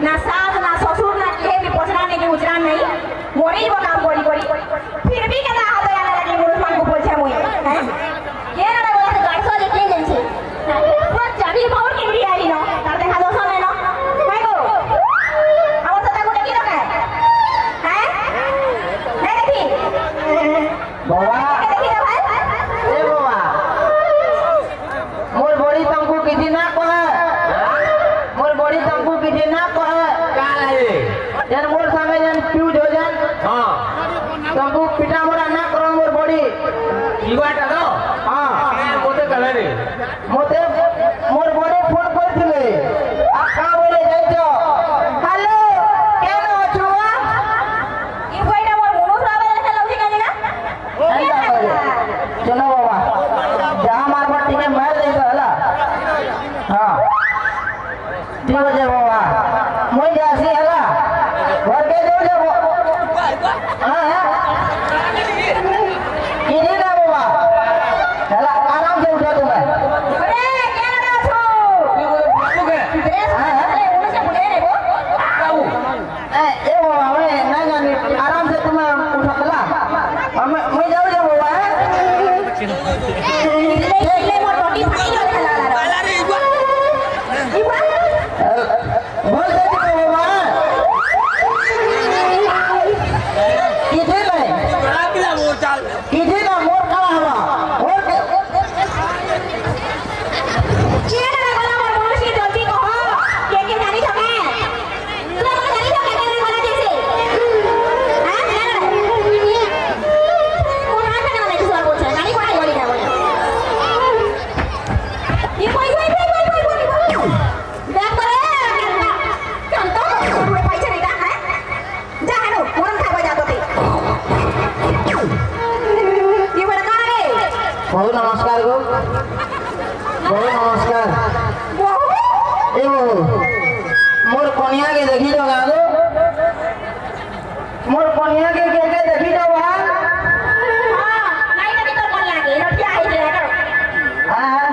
ना सास ना ससुर ना के भी पछराने के उजरा नहीं मोरी वो काम करी करी फिर भी केना हाथ आला लगी मुरुष मान को बोलछे मुई हैं ये ना बोला तो गाड़सो लेके जाइछे तो चाबी पावर के भी आली न तार देखा दोस नै न भाई गो आवर सता को देखि रखा हैं नहीं देखी बाबा देखी ना भाई ए बाबा मोर बड़ी तुमको किसी ना कहे मोर बड़ी तुमको किसी ना कहे का है यार मोर सामने जन फ्यूज हो जान हां तुमको पिटा मोरा ना करो मोर बड़ी इवाटा दो हां मोते कले रे मोते मोर बड़ी फोन करथिले आ का बोले जाइछो हेलो केन अछुआ ये कोइना मोर मुरुष आवे देखा लउजी कानी ना सुनो बाबा जहाँ मारबा टिके मार दे हला हाँ ठीक है बाबा मुझे जासी हला घर के दो जब हाँ किसी ना बाबा हला आराम से उठा तुम्हें अरे क्या ना छो बाबू के ड्रेस अरे मुरुष से बुले रे वो बाबू ए बाबा मैं नहीं जानी आराम से तुम्हें उठा ला मैं जाऊँ जब बाबा ले मोर रोटी फाटी कर ला ला काला रे इवा इवा बोल दे बाबा किसे नहीं बड़ा किला मोर चाल किसी ना मोर खड़ा हवा मोर के क्या ना बोला मोर मुरुष की जल्दी कहो के जानी छके तू मोर जानी छके के बोला जैसे हां ना मोर हाथ ना नहीं सवाल पूछ जानी कोई बोली ना बोले ये कोई बैक करे कम तो पूरे पैसे नहीं का है जा हेलो मोरन खा बजा तो ये बड़ा कहां है बहुत नमस्कार गो बहुत नमस्कार बहु ए मोर कन्या के देखी जो गागो मोर कन्या के देखी जो बा हां नहीं तो भीतर कोन लागे लठिया आई रे हां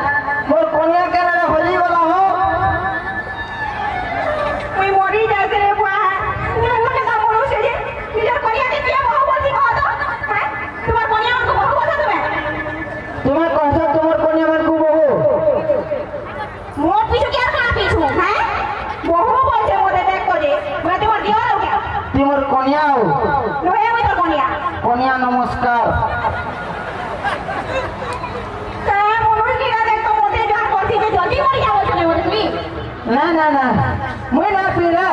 मोर कन्या के ना होली वाला हो कोई मोरी जैसे रे बुआ मुझे का मोरो से जे इधर कोरिया के क्या बहु बोलती कहो तो हैं तुम्हार कोरिया को बहु बोलता तुम्हें तुम्हें कहता तुम्हार कन्या मन को बहू मोर पीछे क्या कहां पीछू हैं बहु बोलते मोरे देख को जे मैं तुम्हार दिवा हो क्या तुम्हार कन्या हो लोहे में तो कोनिया कन्या नमस्कार का मोर की ना देख तो मोटे जार करती जे जल्दी मर जाओ चले मोरे तुम ना ना ना मैं ना पी रे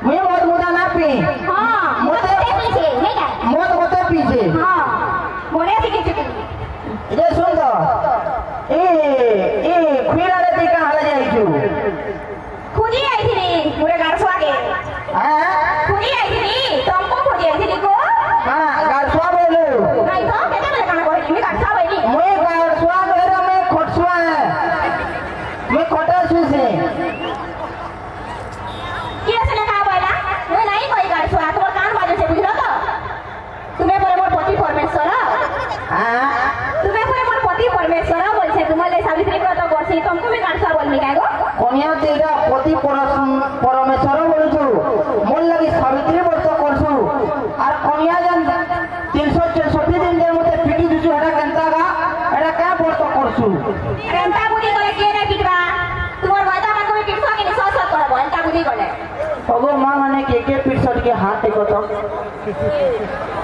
मैं बहुत मुदा ना पी हां मोटे पीछे नहीं क्या मौत होते पीछे हां मोरे से की ये सुन तो ए फिर आले ती कहाँ ले जाइछु खुदी आई थी पूरे घर सो आगे हां खुदी आई थी तुमको खुदी आई थी को हां गारसवा बोलो नहीं तो कहते मैं खाना कोई मैं काटता बैठी मैं गारसवा मेरा मैं खोटसवा है मैं खोटा सुसे क्या से लगा बोला मैं नहीं कोई घर सो तुम्हारा कान बाजू से बुझलो तो तुम्हें पर मोर पति परमेश्वर हां तुम्हें पर मोर पति परमेश्वर बोलछे तुम्हारे सावित्री व्रत करछि तुमको भी काटता बोलनी काय गो कन्या तेरा पति परमेश्वर बोलछु मोर लगी सावित्री व्रत करछु और कन्या जन 364 दिन के मते पिटी दुछु हटा केंता का व्रत करछु रेंटा बुद्धि करे के नहीं पिटवा तुम्हार वादा मन को भी पिटवा के नहीं सस करबो रेंटा बुद्धि करे अगो मां माने के पीठ सट के हाथ टेको तो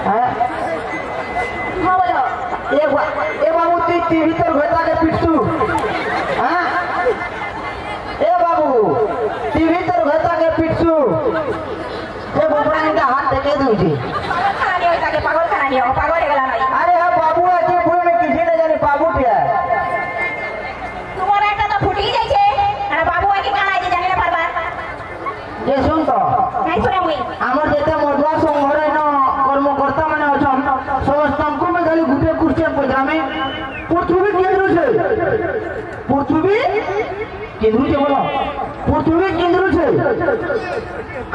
हैं हां बोलो ए बाबू तू टीवी तर भेटा के पिटसु हां ए बाबू टीवी तर भेटा के पिटसु ए बबड़ा इनका हाथ टेके दूजी पागल खाना नहीं हो पागल गला नहीं अरे हां बाबू ऐसे पूरे में किसी ने जाने बाबू क्या तुम्हारा एक तो फुटी जाई छे अरे बाबू आके काना आई जाने ना बार ये सुन तो नहीं सुने मुई हमर जेते मधुआ संघरे न कर्मकर्ता माने अछन समस्त हमको में खाली गुटे क्वेश्चन पजरा में पृथ्वी केंद्र छे पृथ्वी केंद्र छे बोलो पृथ्वी केंद्र छे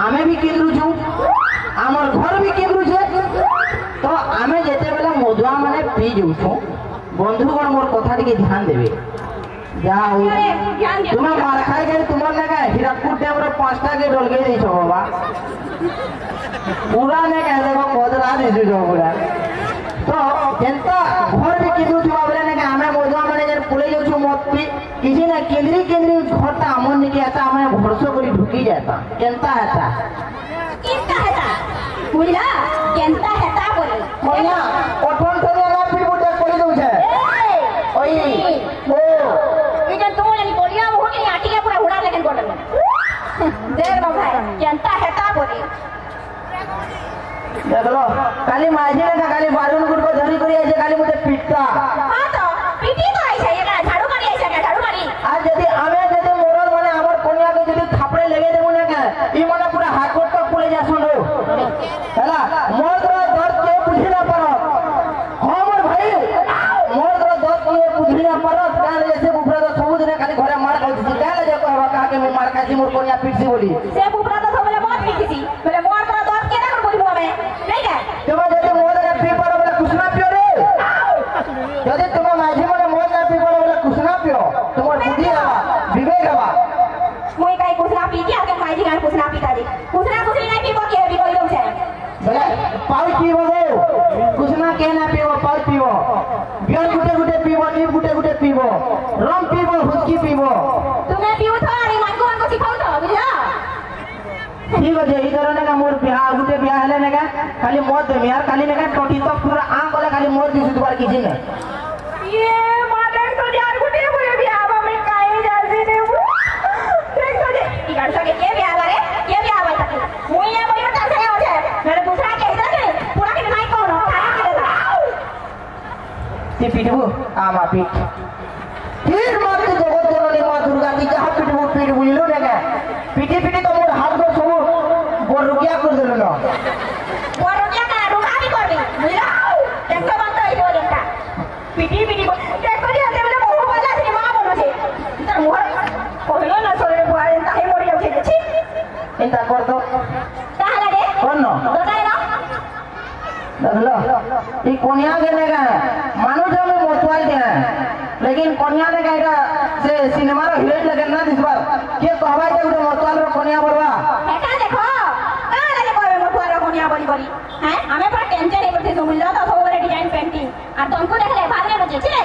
आमे भी केंद्र छु हमर घर भी केंद्र छे तो आमे जेते बेला मधुआ माने पी जाउछु बंधुगण मोर कथा के ध्यान देबे जा ध्यान दियो तुम्हें मार खाए गए तुम्हारे लगा हिरापुर डैम 5टा के डलगे दी छो बाबा पूरा ने कह देखो कोदरा दिसु जो पूरा तो जनता घर में किदु छुआ बोले ने कि हमें मोदवा माने जन पुले जो छु मत पी किसी ना केंद्री घरटा हमन ने आता हमें भरसो करी ढुकी जाता केनता हेता बुझला केनता हेता बोले कोइना ओठन से ना पीट बुटे कोली दउ छे ओई ओ ई जन तुम ने बोलिया वो के आटी के पूरा उड़ा लेकिन बोल देर बाबा केनता हेता बोले देखलो खाली माझी ने खाली बारून गुड को धरी करी आइसे खाली मुझे पीटता हां तो पीटी तो आइसे ये झाड़ू मारी आइसे क्या झाड़ू मारी आज यदि हमें यदि मोरल माने हमर कोनिया के यदि थापड़े लगे देबो ने के ई माने पूरा हाकोट तक पुले जासो नो हैला मोर दर्द के बुझी ना पारो हां मोर भाई मोर दर्द के बुझी ना पारो काल जैसे बुफरा तो सब दिन खाली घरे मार खाई छी काल जे कहबा का के मैं मार खाई छी मोर कोनिया पीटसी बोली से बुफरा तो सबले बहुत पीटी बोले मोर तो दर्द के ना बोलबो हमें नहीं क्या तुम यदि मोर के पी पारो बोले कुछ ना पियो रे यदि तुम माझी मोर मोर ना पी पारो बोले कुछ ना पियो तुमर बुद्धि हवा विवेक हवा मोई काई कुछ ना पीती आके माई जी का कुछ ना पीता दी कुछ नहीं पीबो के भी कोई लोग है बोले पाउच पीबो कुछ ना के ना पीबो पाउच पीबो बियर गुटे पीबो नीम गुटे पीबो रम पीबो हुस्की पीबो तुम्हें पीऊ तो अरे मन को सिखाओ तो बुझला ठीक है इधर ने का मोर बियाह गुटे बियाह हले ने का खाली मौत दे यार खाली ने का टोटी तो पूरा आंख वाला खाली मोर दिस दुबार कीजिए ने ये मादर तो यार गुटे बोले बियाह में काहे जल्दी ने देख तो दे ई गाड़ी के बियाह रे के बियाह तक मुई ये बोली बता से हो जाए मेरे दूसरा के इधर ने पूरा के नहीं कौन काहे के ती पीटबू आ मा पीट फिर मार के जगत जननी मां दुर्गा की जहां पीटबू लो ने का पीटी तो मोर हाथ को सब बोर रुकिया कर देलो ना बोर रुकिया का रुका भी कर दी बुझला देखो बात है जो जनता पीटी को देखो जी आते बोले मोह वाला सिनेमा बनो छे तर मोर कहलो ना सोरे बुआ ताही मोरी जाउ छे छी इंता कर दो काहे रे कोन न दोकाने ना देखलो ई कोनिया के ने का मानो जो में मोतवाल के लेकिन कोनिया ने का से सिनेमा रो हीरोइन लगे ना दिस बार के कहबा जे उडे मोतवाल रो कोनिया बोलवा एका देखो काहे लगे कहबे मोर को कोनिया बोली हैं हमें पर टेंशन है करते सो मिलला तो सब डिजाइन पेंटिंग और तुमको देख ले भाग ले बचे छे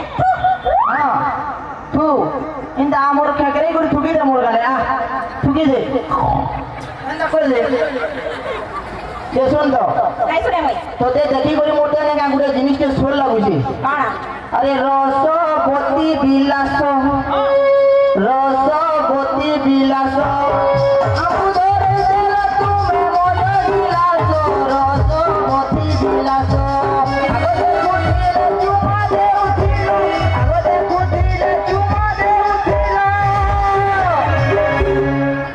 हां तू इंदा मोर खेकरे गुडी ठुकी दे मोर गाले आ ठुकी दे अंदा कर दे के सुन दो काई सुने मई तो दे देखी गुडी मोटे ने का गुडे जिनिस के सोल लागुची काना अरे रसवती বিলাস আমুদরে দিলা তুমি মন বিলাস রসবতী বিলাস আগতে কুটিরে চুমা দে উঠিল আগতে কুটিরে চুমা দে উঠিল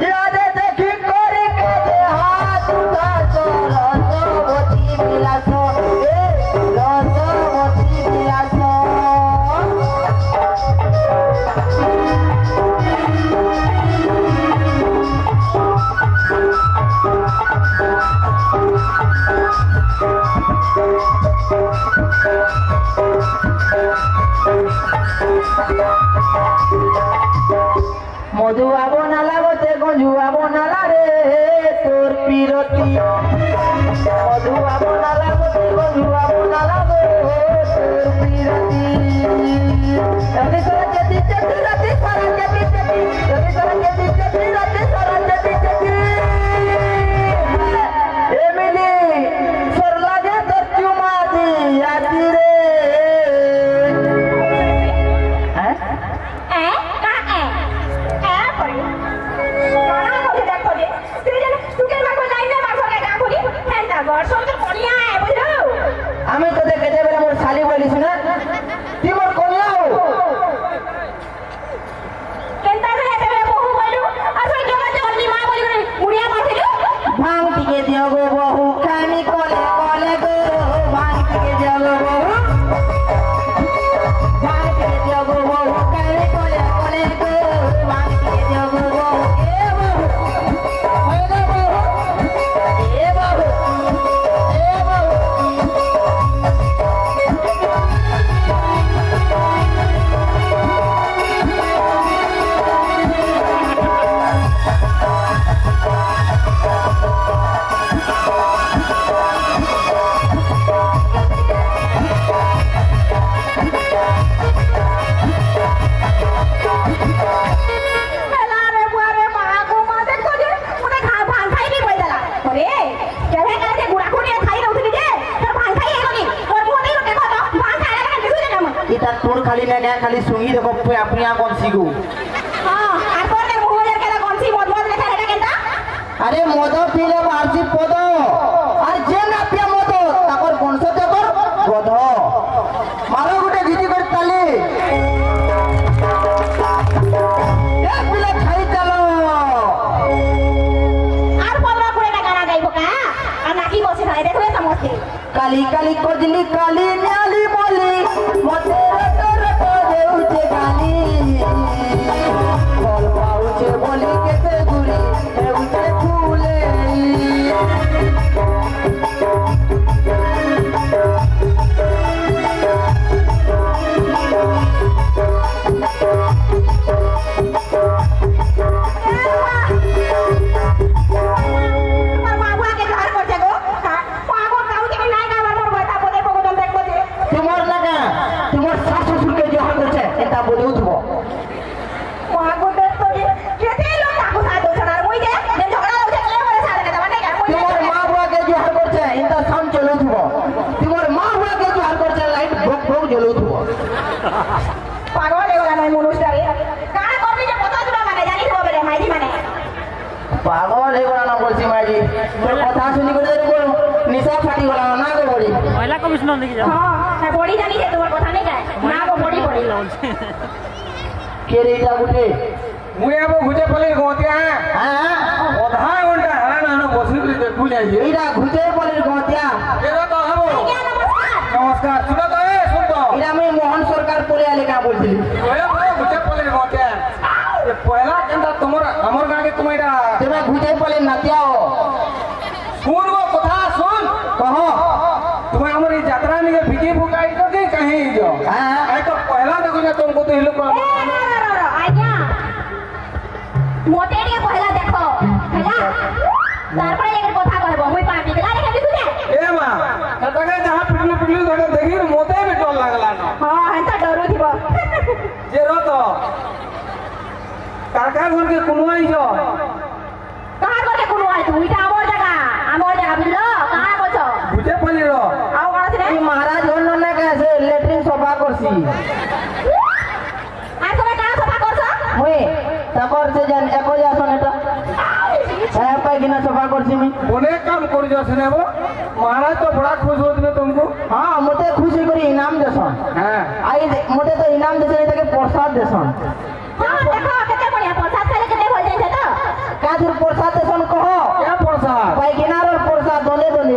ইয়াদে দেখি করি কাজে হাত উঠাস রসবতী বিলাস রসবতী বিলাস মধুয়া বনালা গতে গঞ্জুয়া বনালা রে তোর পিরতি মধুয়া বনালা গতে গঞ্জুয়া বনালা রে তোর পিরতি রাতে সারা যেতি যেতি রাতে সারা যেতি যেতি রাতে সারা যেতি যেতি রাতে সারা যেতি যেতি এমিলি সরলা যে তোর চুমা দি আতি রে হ্যাঁ ए का ए पर काना को देखो दे तेरे তোর খালি না খালি সুঙ্গি দেখো আপনি কোন শিখু আরে মদ পিলে বাড়ছি পদ আর যে না পিয়া মদ তাকর বংশ দেখর গধ মারো গোটে গীতি করে তালি পিলে খাই চাল আর বলবা করে না গানা গাইবো কা আর নাকি বসে খাই দেখবে সমস্ত কালি কালি কজলি কালি ন্যালি বলি মতে রট রট দেউছে গালি বল পাউছে বলি কেতে গুলি দেউছে ফুলে পাগল হয়ে গলা না বলছি মাঝি তোর কথা শুনি করে নিশা ফাটি গলা না গো বড়ি মহিলা কমিশনার নাকি যাও হ্যাঁ বড়ি জানি যে তোমার কথা নেই না গো বড়ি বড়ি কে রে এটা উঠে মুই আবো ঘুচে পলে গোতিয়া হ্যাঁ আধা ঘন্টা হারা না বসি করে দেখু যাই এইটা ঘুটে বলে গতিয়া এরা তো হবো নমস্কার শুনো তো এ শুন তো এটা আমি মোহন সরকার পড়ে আলে কা বলছিলি ওই ঘুচে পলে গোতিয়া এ পয়লা কেনটা তোমার আমার গাকে তুমি এটা তুমি ঘুটে বলে নাতিয়াও শুন গো কথা শুন কহ তুমি আমার এই যাত্রা নিয়ে ভিজি ফুকাই তো के कहीं जो हां आई तो पहला देखो ना तुमको तो हिलो को আইয়া মোতে নিয়ে পহলা দেখো হ্যাঁ তারপরে এর কথা কইব মই পা বিগলা রে কেবি তুই ए मां ततके जहां पिटलू धरे देखि मोते में डर लागला न हां हेता डरो थिबो जे रो तो काका घर के कुनवाई जो कहां करे कोनो आइ तू इटा हमर जगह बुझलो कहां बचो बुझे पली रो आउ काছে रे महाराज গণ না কাছে লেট্রিন সফা করছি আর তুমি কাজ সফা করছো মই তারপর যে জান একই আসন এটা হ্যাঁ পায়খানা সফা করছি আমি অনেক কাম করি जो सुनेबो महाराज तो बड़ा खुश होत तुमको হ্যাঁ মতে খুশি করে ইনাম দেছন हां আই মতে তো ইনাম দেছন এটাকে প্রসাদ দেছন हां देखो केते बढ़िया प्रसाद खाले केते हो जाय छै तो কাজুর প্রসাদ দেছন কহ क्या प्रसाद পায়খানার প্রসাদ দলে দলে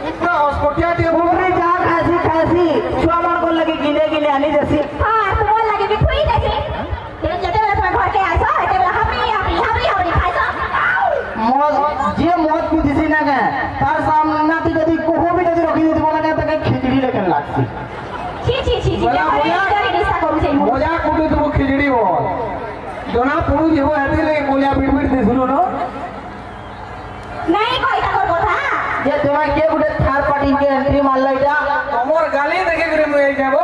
इतना हॉस्पिटल दिए উপরে যা খাসি খাসি ছুয়া মান কর লাগি গিলে গিলে আনি দেছি हां तुम्हार लागे भी खुई जाय छै जेते बेला तुम घर के आइसो एते बेला हमरी खाइसो মদ যে মদ পিদিছি না কে তার সামনে যদি কোহো বি যদি রখি দিতে বলা তাকে খিচড়ি লেখেন লাগছে छी छी छी छी करे दिशा करू छै मजा कुटू तुम खिचड़ी बोल जोना पुरु जेबो हेते ले कोलिया बिड़ दिसलो न नहीं कोई ता কথা যে তোমার কে গুটে থার্ড পার্টি কে এন্ট্রি মারলো এটা তোমার গালি দেখে করে মই যাব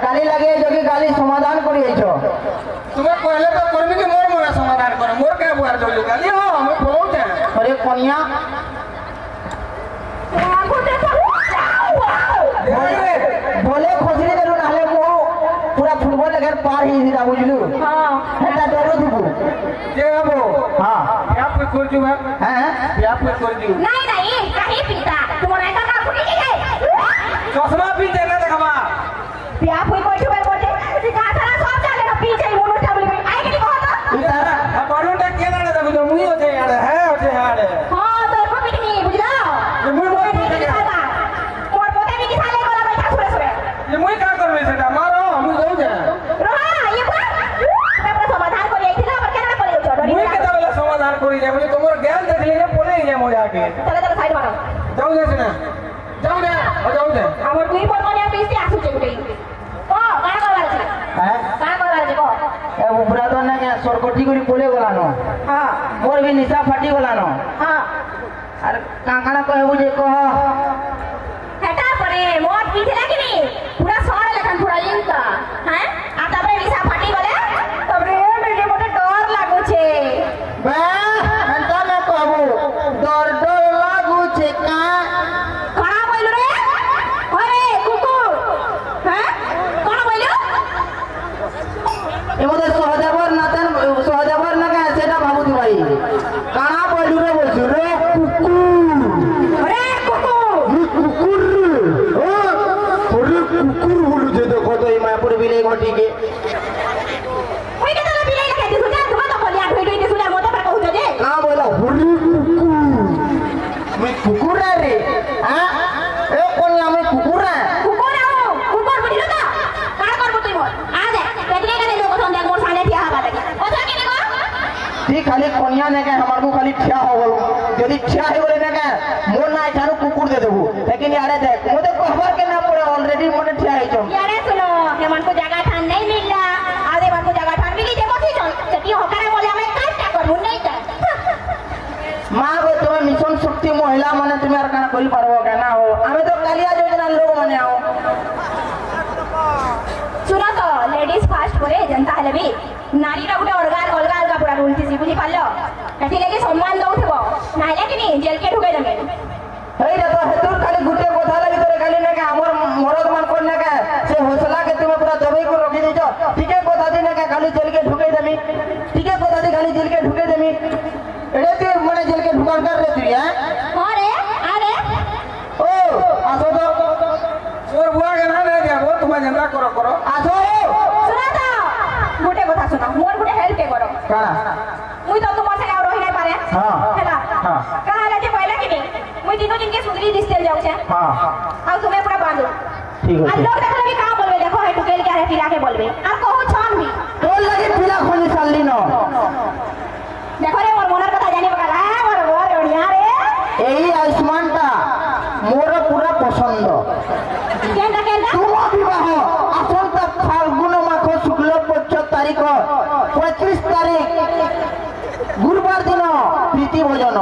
গালি লাগে যদি গালি সমাধান করিয়েছো তুমি কইলে তো করবি কি মোর মোরা সমাধান করে মোর কে বুয়ার জলি গালি हो আমি বহুত अरे कोनिया बोले खोजरी देलु नाले मो पूरा फुटबॉल लेकर पार ही दिला बुझलु हां हेटा डरो दिबु जे हबो हां क्या पे कर जु है हैं क्या पे कर जु नहीं नहीं कहीं पीता तुम्हारा का काम फुटी के चश्मा भी देना देखबा पिया कोई कोई बोले का सारा सब चले ना पीछे मोनो चावल में आए के कहता इतारा बाडोटा के ना देखो जो मुई होते यार है होते यार हां तो को पिटनी बुझला ये मुई बोल मोर पोते भी किसाले वाला बैठा सुरे सुरे ये मुई का करबे सेटा मारो हम जाऊ जा रहा ये को मैं समाधान कर आई थी ना पर केना करे छ डरी मुई के तबला समाधान करी जाय बोले तोमर ज्ञान देख ले बोले जाय मजा के चले चले साइड मारो जाऊ जा ना जाऊ जा हमर दुई पर कोनिया पीछे आसु छै गुटे ओ का करबार छै हैं का करबार छै को ए उपरा तो ना के सरको बटी करी पले गलानो हां मोर भी निशा फाटी गलानो हां अरे काकाना कहबो जे कह हेटा परे मोर पीछे कि नहीं पूरा सड़ लेखन पूरा लिंक हैं आ तबरे निशा फाटी गले तबरे मेरे मोटे डर लागो छे बे हंता ना कहबो डर डर लागू छे का कणा बोल रे अरे कुकुर हैं कणा बोलियो एमोदे सहदेवर नातन सहदेवर ना का सेटा भाबू तू भाई काना बोलू रे बोलछु रे कुकुर अरे कुकुर कुकुर ओ अरे कुकुर बोलू जे देखो तो मायापुर बिले घटी के ओई के तले बिले के दिसु जा तुमा तो बोलिया ढोई ढोई दिसु जा मोते पर कहू जे का बोला हुरी कुकुर मैं कुकुर रे हां ए कोन मैं कुकुर कुकुर आओ कुकुर बुझिलो ना का करबो तुई मोर आ जा पेटले के लोग संदे मोर साले थिया हवा लगे ओछा के देखो ठीक खाली कोनिया ने के हमर को खाली ठिया हो गलो यदि ठिया हो गले ने के मोर ना थारू कुकुर दे देबो लेकिन यारे देख मोते कहबर के ना पड़े ऑलरेडी मोने ठिया है छम यारे सुनो हेमन को जगह ठान नहीं मिलला आधे मन को जगह ठान मिली जे कथि छन सेटी होकारे बोले हमें काटा करबो नहीं का मां गो तुम मिशन शक्ति महिला माने तुम यार काना करि पारबो के ना हो हमें तो कालिया योजना लोग माने आओ सुनो तो लेडीज फास्ट करे जनता हेले भी नारी रा गुटे अलगा अलगा पूरा रूल थी बुझी पालो एठी लेके सम्मान दउथबो नाइले कि नहीं जेल के ढुके देबे हेई रे तो हेतुर खाली गुटे कथा लागि तोरे खाली ने के हमर मरद मान कोन ने के से हौसला के तुम पूरा दबाई को रखी देछो ठीके कथा दी ने के खाली जेल के ढुके देमी ठीके कथा दी खाली जेल के ढुके देमी एडे तू माने जेल के ढुकान कर रे तू हैं हां रे अरे ओ आसो तो मोर बुआ के ना दे वो तुम जनता करो आसो सुना तो गुटे कथा सुनो मोर गुटे हेल्प के करो काना मुई तो तुम से रही नहीं पारे हां हैला हां कहाला जे पहले कि नहीं मुई दिनो दिन के सुंदरी दिसते जाऊ छे हां आ तुम्हें पूरा बांधो ठीक आ है लोग देखले भी का बोलबे देखो है टुकेल के है फिरा के बोलबे आ कहू छन भी तो लगे पिला खोली साली न देखो रे मोर मोनर कथा जानी बकाला मोर बढ़िया रे एही आयुष्मान ता मोर पूरा पसंद केंदा तुम विवाह आसंता फाल्गुन मास शुक्ल पक्ष तारीख 25 तारीख गुरुवार दिन प्रीति भोजन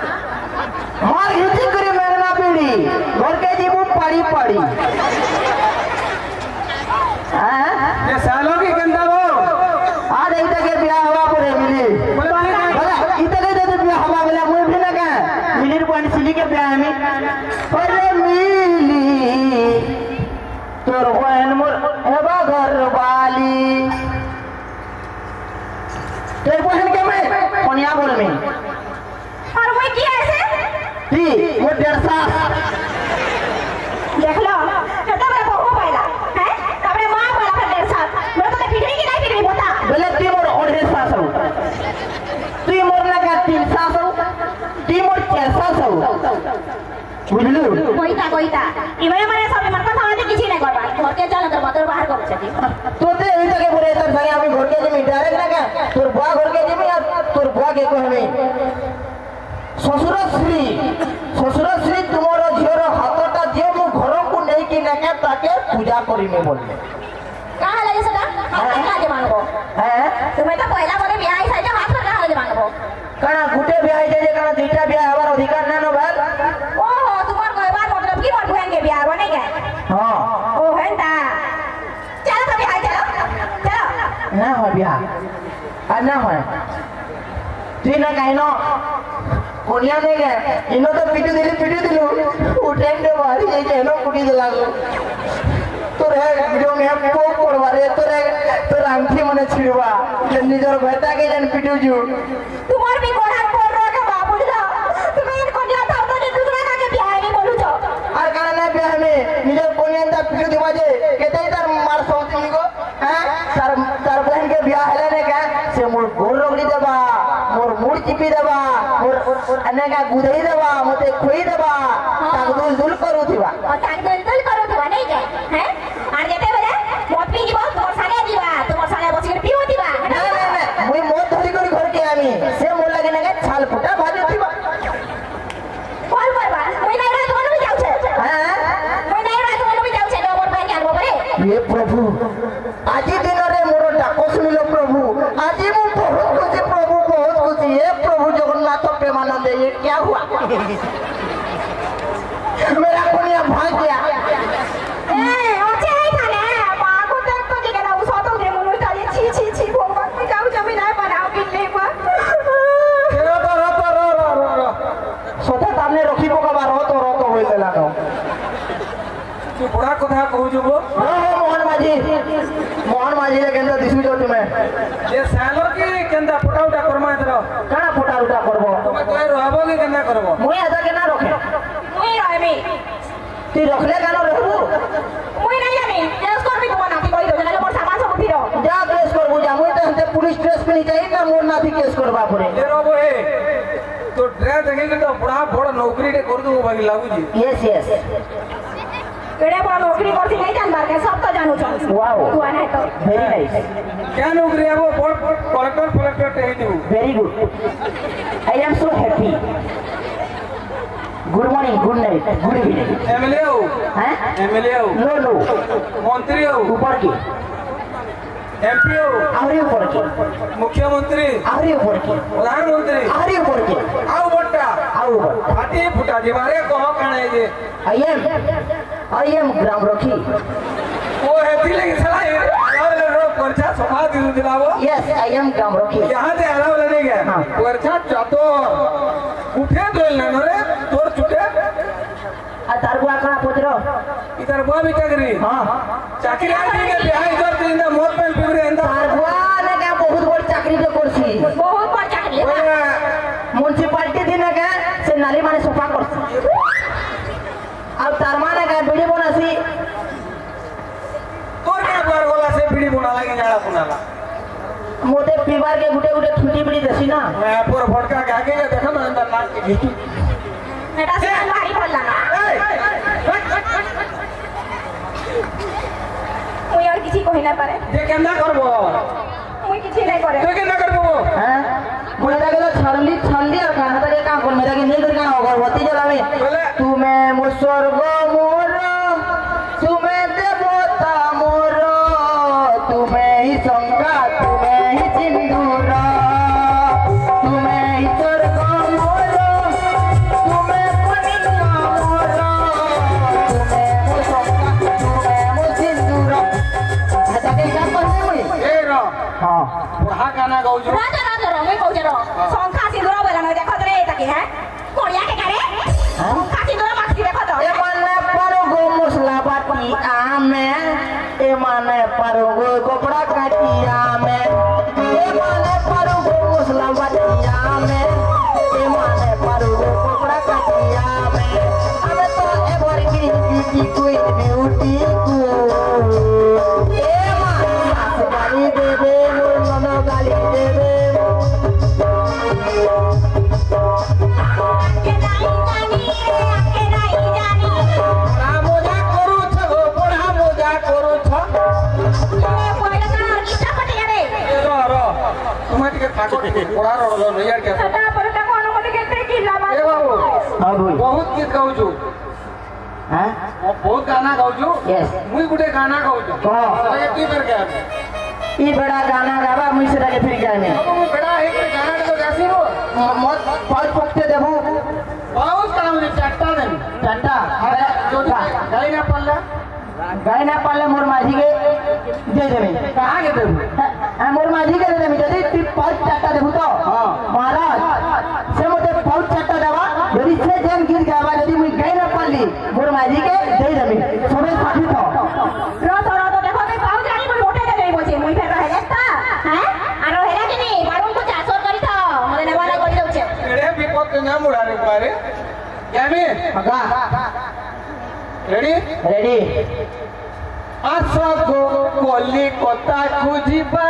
मार घिची करी मेघना पीड़ी घर के जीवू पाड़ी पाड़ी ये सालों की गंदा वो आज इते के बियाह हवा पड़े मिली बोला इते के दे बियाह हवा वाला मुई भी ना का मिली पॉइंट सिली के बियाह में अरे मिली तोर बहन मोर हेबा घर वाली तेरे बहन के मैं कोनिया बोल में और मुई की ऐसे ती वो 1.5 साल देख लो कता बड़ा बहु पाइला हैं तबरे मां वाला फिर 1.5 साल मोर तो फिटरी की नहीं फिटरी बता बोले ती मोर 1.5 साल ती मोर लगा 3 साल ती मोर 4 साल बुझलु कोईता इबे माने सब मन कथा आते किछि नहीं करबा घर के चल कर बदर बाहर कर छथि तो ते एही जगह बोले तर संगे आमी घर के जेमी डायरेक्ट ना का तोर बुआ घर के जेमी और तोर बुआ के कहबे ससुर श्री तुमरो झियर हाथटा जे मु घर को नै कि ना के ताके पूजा करी में बोलले कहां लगे सदा हाथ का जे मानबो हैं तुम्हें तो पहला बोले ब्याह साइड हाथ पर कहां जे मानबो काना गुटे ब्याह जे काना दुईटा ब्याह हमार अधिकार ना नो भाई ओहो तुम्हार कहबार मतलब की मोर बहन के ब्याह बने गए हां ओ हेंता चलो सब ब्याह चलो ना हो ब्याह आ ना हो ती ना कहनो कोनिया दे गए इनो तो पिटू दिलु उठेन दे बाहरी जे केनो कुटी दिला तोरे वीडियो में पोक करवा रे तोर आंखी मने छिड़वा निजर बेटा के जन पिटू जू तुम्हार भी गोड़ा पर रो के बाबू दा तुम्हें कोनिया था तो दूसरा का के ब्याह में बोलू छो और काना ना ब्याह में निजर कोनिया ता पिटू दिवा जे केते तार मार सोचनी को हैं तार बहन के ब्याह हेले ने का से मोर गोर रोगड़ी देबा मोर मुड़ चिपी देबा मोर अनेका गुदई देबा मते खोई देबा ताक दुल करू थिबा और ताक दुल करू थिबा नहीं के हैं आर जेते बजे मत पी जीबो तोर साले जीबा तोर साले बसी के पीओ दिबा ना मुई मत धरी करी घर के आमी से मोर लगे ना छाल फुटा भाजे थिबा कॉल करबा मुई नहीं रहा तो भी जाऊ छे हैं मुई नहीं रहा तो भी जाऊ छे मोर हे प्रभु आज दिन रे मोर डाक सुनिल प्रभु आज मु बहुत खुशी प्रभु बहुत खुशी हे प्रभु जगन्नाथ प्रेमानंद ये क्या हुआ मेरा कुनिया भाग गया सदा तामने रखी पकाबा रत रत होई देलानो तू बड़ा कथा कहू जुबो मोहन माझी ले केंदा दिसु जो तुमे ये सालो की केंदा फटाउटा करमा इधर काना फटाउटा करबो तुमे कोई रहबो की केंदा करबो मुई आजा केना रखे मुई रहबी ती रखले काना रहबो मुई नहीं जानी केस करबी तुम नाती कहि दो जने मोर सामान सब फिरो जा केस करबो जा मुई त हते पुलिस ड्रेस पिनी चाहिए ना मोर नाती केस करबा पड़े ये रहबो हे तो ड्रेस देखि के तो बड़ा बड़ नौकरी रे कर दू भाई लागू जी यस यस केड़े बड़ नौकरी करती नहीं जानबार के सब तो जानू छ वाओ तू आना है तो वेरी नाइस क्या नौकरी है वो बड़ कलेक्टर टे दू very good I am so happy good morning good night good evening MLA हो हैं एमएलए हो नो नो मंत्री हो ऊपर की एमपी हो आवरी ऊपर की मुख्यमंत्री आवरी ऊपर की प्रधानमंत्री आवरी ऊपर की आउ बट्टा आओ ऊपर फाटी फुटा दिवारे कहो काने जे आई एम ग्राम रखी वो हेती लगी चला ये अलाव रो परचा सभा दिन दिलावो यस आई एम ग्राम रखी यहाँ से अलाव लेने गए हाँ। परचा जातो उठे दोल न रे तोर छुटे आ तार बुआ कहां पहुंच रहो इधर बुआ भी चाकरी हां चाकरी आदमी के बियाह इधर तीन मौत में पिबरे अंदर तार बुआ ने क्या बहुत बड़ी चाकरी जो करसी बहुत बड़ चाकरी म्युनिसिपालिटी दिन के से नाली माने सफा करसी अब तार माने का बीड़ी बनासी तोर क्या बुआर गोला से बीड़ी बना लगी जाड़ा पुनाला मोटे पीवार के गुटे गुटे छुटी बीड़ी देसी ना मैं पूरा फटका के आगे देखा मैं अंदर नाक के घीचू बेटा से भारी पड़ला ना मुई और किसी को ही ना पारे ये केंदा करबो मुई किसी नहीं करे तो केंदा करबो हैं मेरा के छलली और कहां तक काम कर मेरा के नहीं कर का अगरबत्ती जलावे तुम्हें मोर स्वर्ग मोर तुम्हें देवता मोर तुम्हें ही संगा तुम्हें ही सिंदूर तुम्हें ही स्वर्ग मोर तुम्हें कन्या मोर तुम्हें मोर संगा तुम्हें मोर सिंदूर ऐसा के क्या कहने मुई ए रो हां बुढ़ा गाना गाऊ जो राजा मुई कहू जरो संखा सिंदूर बोला न देखो रे ताके है कोड़िया के करे संखा सिंदूर माक्सी देखो तो एमाने पारुगो मसला बाटी आमे एमाने पारुगो कपड़ा काटिया में एमाने पारुगो मसला बाटी आमे एमाने पारुगो कपड़ा काटिया में हमें तो एवर की कोई ब्यूटी को एमाने गाली दे दे ननो गाली दे दे के नहीं जानी मोजा करू छ बड़ा मोजा करू छ तुम्हें पहले का गीता पटिया रे रो तुम्हारे के ठाकुर बड़ा रो नहीं यार क्या सदा पर का कोनो मत के की लामा ए बाबू हां भाई बहुत गीत गाऊ छु हैं बहुत गाना गाऊ छु यस मुई गुटे गाना गाऊ छु कहो। ये की कर गया ई बड़ा गाना गावा मुझसे लगे फिर क्या में अब मैं बड़ा है कि गाना तो जासी हो मत पाँच पक्ते देबू बहुत काम ने चाटता नहीं टाटा अरे जो गाई ना पल्ला गाय ना पाले मोर माझी के दे देबे कहां के देबू मोर माझी के दे देबे यदि तू पाँच टाटा देबू तो हां महाराज से मोटे पाँच टाटा देवा यदि से जन गीत गावा यदि मुई गाय ना पाली मोर माझी के दे देबे सबे साथी तो रो देखो के पाउ जानी मुई मोटे दे देई बोचे मुई फेर रहे ता हैं आरो हेरा के नी बाडून को चासोर करी था मने नेवाला करी दउचे एड़े विपत ना मुड़ारे पारे यामी गा ready ready आसगो Kolkata खुजिबा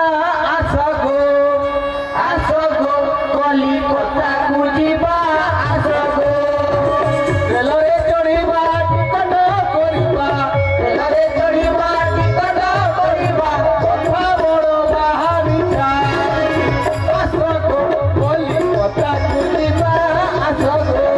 आसगो Kolkata कुजिबा आसगो railway चढ़िबा ticket करिबा रेलवे चढ़िबा टिकट करिबा कथा बड़ बाहरिता आसगो कलिकता खुजिबा आसगो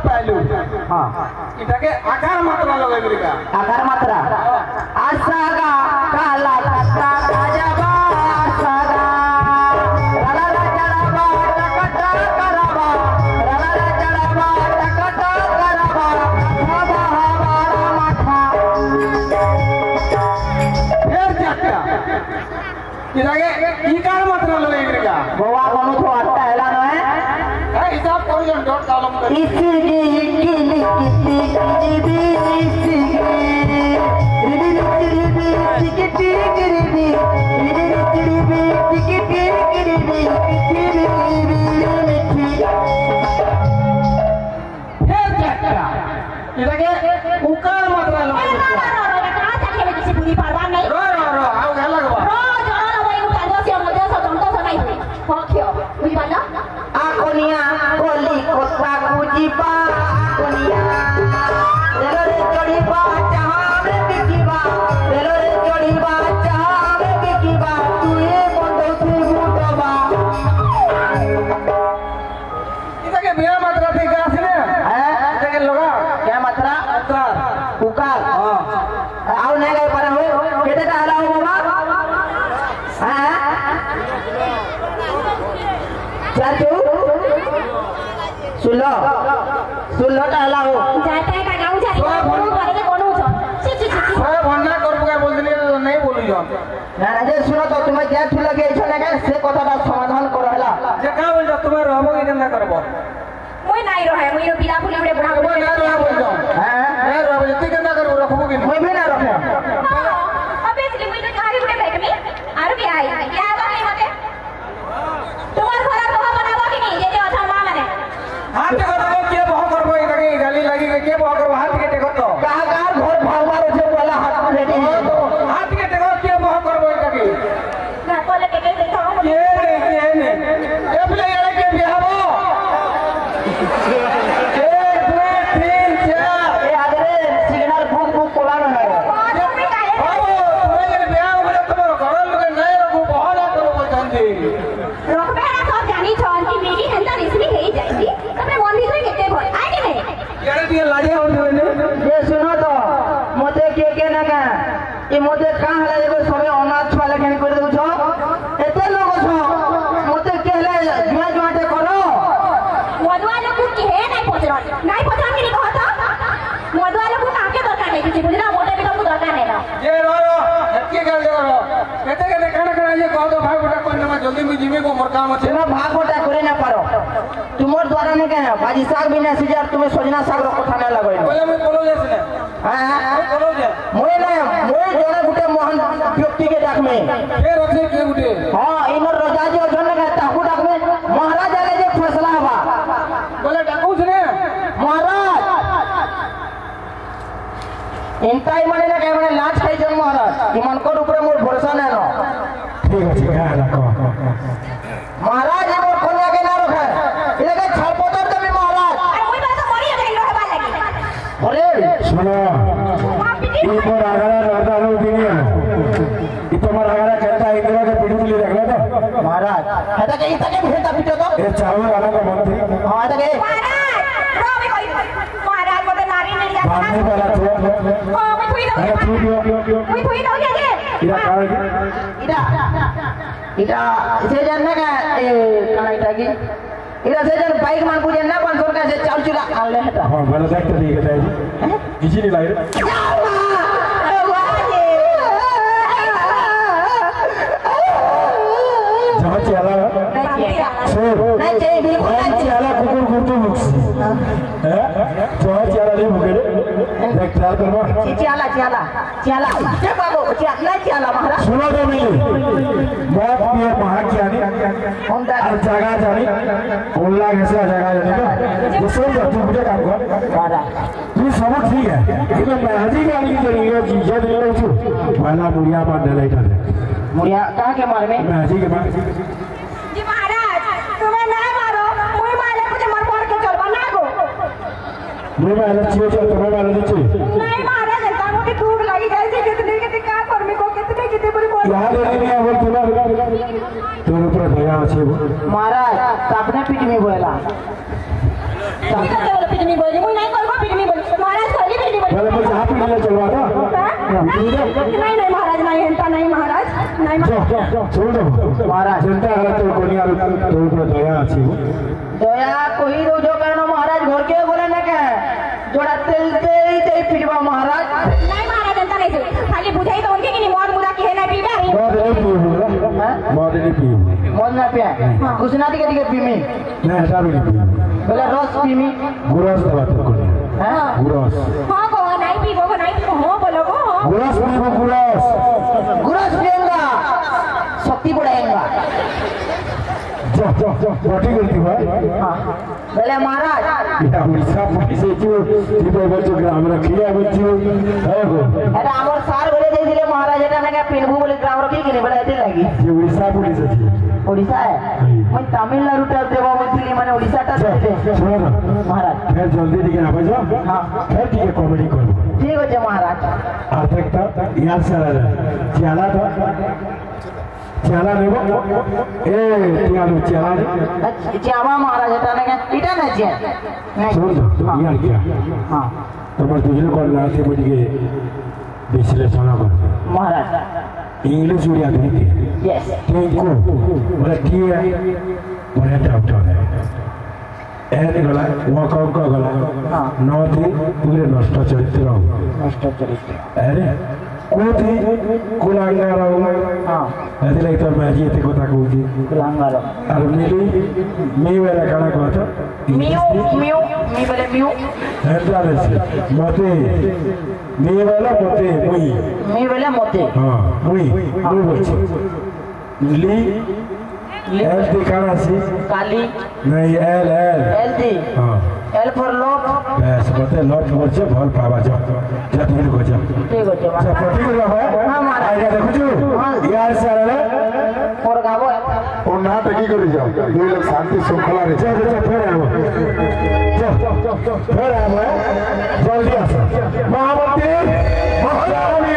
पहलू हाँ इटाके आकार मात्रा लगे बिरिका आकार मात्रा आसागा काला कट्टा काजाबा आसागा रला जड़ाबा टकटा करबा रला जड़ाबा टकटा करबा बाबा हमारा माथा फिर चक्का इटाके इकार मात्रा लगे बिरिका गोवा कोनु तो अट्टा हैला न है हिसाब करो जन डॉट कॉलम कर इसीगी किली किली किली इसीगी रिबी रिबी टिकटी रिबी रिबी रिबी टिकटी रिबी रिबी रिबी फिर चक्का इटाके उकार मात्रा लगे बिरिका कहाँ तक खेले किसी पूरी परवाह नहीं रो आओ गया लगवा रोज और वही को काजो से मुझे सब तुमको सुनाई हुई हो क्यों मुझे बता आकोनिया कोली कोसा कुजीबा आकोनिया रेलोरे चढ़ीबा चाहावे बिकीबा रेलोरे चढ़ीबा चाहावे बिकीबा तुए बंदो तू मुटबा इटाके बिया मात्रा थी का से है इटाके लगा क्या मात्रा उकार उकार हां आओ नहीं गए पर हो केते का हला हो बाबा हां चाचू सुलो सुलो का हला हो जाते हैं का गाँव जाए कौन करे के कौन हो ची ची ची मैं भंडा करबो का बोल दिली तो नहीं बोलू जन ना ना जे सुनो तो तुम्हें क्या ठुला के इछने के से कथाटा समाधान करो हला जे का बोल जा तुम्हारे रहबो कि केना करबो मुई नहीं रहे मुई बिना फुले उड़े बुढ़ा वो ना रह बोल जा हैं मैं रहबो जति केना करबो रखबो कि मैं भी ना रखे अबे इसलिए मुई तो खाली उड़े बैठ में आरु भी आई क्या बात नहीं मते तुम्हार घर को बनाबो कि नहीं जे जे अच्छा मां माने हाथ करबो के बह करबो इटाके गाली लगी के बह करबो हाथ के टेको तो कहा कार घर भागवा रे वाला हाथ में रेडी हाथ के टेको के बह करबो इटाके ना बोले के देखो ये ने ए प्ले यार के बिहाबो 1 2 3 4 ए आगरे सिग्नल बुक बुक कोला ना है तुम भी काहे बाबू तुम्हें ये बिहाव बोले तुम्हारे घर लोग नहीं रखो बहाना करो बोलते रोकबे ना सब जानी छन की मेरी हंता इसलिए हे जाईती तबे मन भीतर केते भय आइ कि नहीं यार ये लाजे हो ये सुनो तो मते के ना का ई मते का हला एगो समय अनाथ वाला के कर दउ छो एते लोग छो मते के हला जुआ जुआटे करो मधुआ लोग की है नहीं पचरन नहीं पचरन के कहता मधुआ लोग काके दरकार नहीं किसी बुझना मोटे भी तो दरकार नहीं ना ये रो हत्के कर दे रो कहते कहते खाना ये कह दो भाई बेटा कोई ना जल्दी में जीवे को मोर काम আছে तुम भाग बटा करे ना पारो तुमर द्वारा ने के बाजी साग बिना सिजार तुम्हें सोजना साग रो कथा ना लगoi बोले मैं बोलो जैसे हां बोलो जे मोए ना मोए जने गुटे मोहन व्यक्ति के डाक में ये रखे के उठे हां इनर रजा जे जने के ताकू डाक में महाराज आले जे फैसला हवा बोले डाकू ने महाराज इंताई माने ना के माने लाज खाई जन महाराज इमान को ऊपर मोर भरोसा ना नो ठीक है रखो महाराज ये मोर कन्या के ना रखे इले के छलपतर तभी महाराज अरे मुई बात मरी गई रहे बात लगी अरे सुनो ये तो आगरा रहता है दिनिया ये तो हमारा आगरा कहता है इंदिरा के पीढ़ी के लिए रख लो तो महाराज है तो कहीं तक भेटा पीटो तो ये चावल वाला का मन थी हां तो के महाराज रो भी कोई महाराज मते नारी नहीं जाता बांधने वाला तो ओ मैं थुई अरे तू दियो मैं थुई दो जे इरा का इटा से जानना का ए काना इटा की इरा से जन बाइक मान को जानना 500 का से चाल चुला आन ले हटा हां बड़ा देख तो ठीक है जी किसी नहीं लाई जहां चला नहीं चाहिए बिल्कुल नहीं चला कुकुर कुकुर मुक्स है जहां चला नहीं मुकेरे देख ख्याल करो चियाला चियाला चियाला के बाबू चियाला चियाला महाराज सुनो तो नहीं मौत पिए महाज्ञानी होंडा और जगह जानी उल्ला कैसे जगह जानी का ये सब तू मुझे काम कर महाराज तू सब ठीक है लेकिन महाजी का नहीं करेंगे जीजा दे लो तू वाला मुड़िया बांध ले कर मुड़िया कहां के मार में महाजी के बाद जी महाराज तुम्हें ना मारो मुई मारे मुझे मर मार के चल बना गो मुझे वाला चाहिए तो तुम्हें वाला नहीं चाहिए नहीं महाराज जनता को की भूख लगी जैसे कितने कितने का कर्मी को कितने कितने बड़ी बोल याद नहीं है बोल तुला तेरे ऊपर दया আছে वो महाराज अपने पीठ में बोला बोले पिटनी बोल ଶୁଣ ମହାରାଜ ଯେନ୍ତା ହେଲା ତୋ କନିଆର ତୋ ଉପରେ ଦୟା ଅଛି ଦୟା କହି ଦଉଛ କାରଣ ମହାରାଜ ଘରକେ ଗଲେ ନା କେ ଯୋଡ଼ା ତେଲ ଦେଇ ପିଟବା ମହାରାଜ नहीं महाराज जनता नहीं से खाली बुझाई तो उनके कि नहीं मौत मुदा के है ना पीबा रे ମଦ ନେଇ ପିଇବୁ ମଦ ନେଇ ପିଇବୁ ମଦ ନା ପିଆ କୁସୁନା ଟିକେ ଟିକେ ପିମି ନା ହେଟା ବି ନେଇ ପିଇବୁ ବୋଲେ ରସ ପିମି ଗୁରସ ଦେବା ତୋ କନିଆ ଗୁରସ हां को नहीं पीबो को नहीं पीबो हो बोलो को हां गुरस पिएबो गुरस गुरस पिएगा शक्ति बढ़ाएगा जा रोटी करती भाई बोले महाराज या उड़ीसा पुलिस जो जीवो बच्चो ग्राम रखिया बच्चो है गो এটা আমার স্যার বলে দিয়েছিলে মহারাজ এটা নাকি পিনবু বলে গ্রাম রকি কিনে বলে এতে লাগি ये उड़ीसा पुलिस है ওড়িশা মই তামিলনাড়ুটা দেব বলছিলি মানে ওড়িশাটা দিতে सुनो ना মহারাজ फिर जल्दी दिखे आ जाओ हाँ। फिर ठीक कॉमेडी करो ঠিক আছে মহারাজ आर्थिकता याद से आ रहा चला था चला नेबो ए तियालो चला জামা মহারাজ এটা নাকি এটা না যে सुन यार क्या হ্যাঁ তোমার দুজনে কোন রাতে বুঝিয়ে বিশ্লেষণ কর মহারাজ इंग्लिश उड़िया दिखे यस টিঙ্কু বলে কি বলে ডাক্তার এর গলা ওয়াকক গলা হ্যাঁ। নদী পুরে নষ্ট চরিত্র নষ্ট চরিত্র আরে কোথি কুলাঙ্গার হ্যাঁ এতে লাগি তোর মাঝি এতে কথা কইছি কুলাঙ্গার আর মিলি মেয়েরা কানা কথা মিউ মিউ মি বলে মিউ হেডা আছে মতে মেয়েরা মতে মুই মি বলে মতে হ্যাঁ মুই বলছি লি এল দিখানা আছে কালি नहीं एल एल এল দি हाँ এল ফর লোক बस बते लॉट बोलছে ভাল পাবা যাও যা তুমি কো যাও ঠিক আছে আচ্ছা পটি করে হবে হ্যাঁ, মারা। আইগা দেখুছু ইয়ার সারা ওর গাবো ও না তো কি করে যাও দুই লোক শান্তি শৃঙ্খলা রে চল চল ফের আবো চল ফের আবো জলদি আসো মহামন্ত্রী মহারানী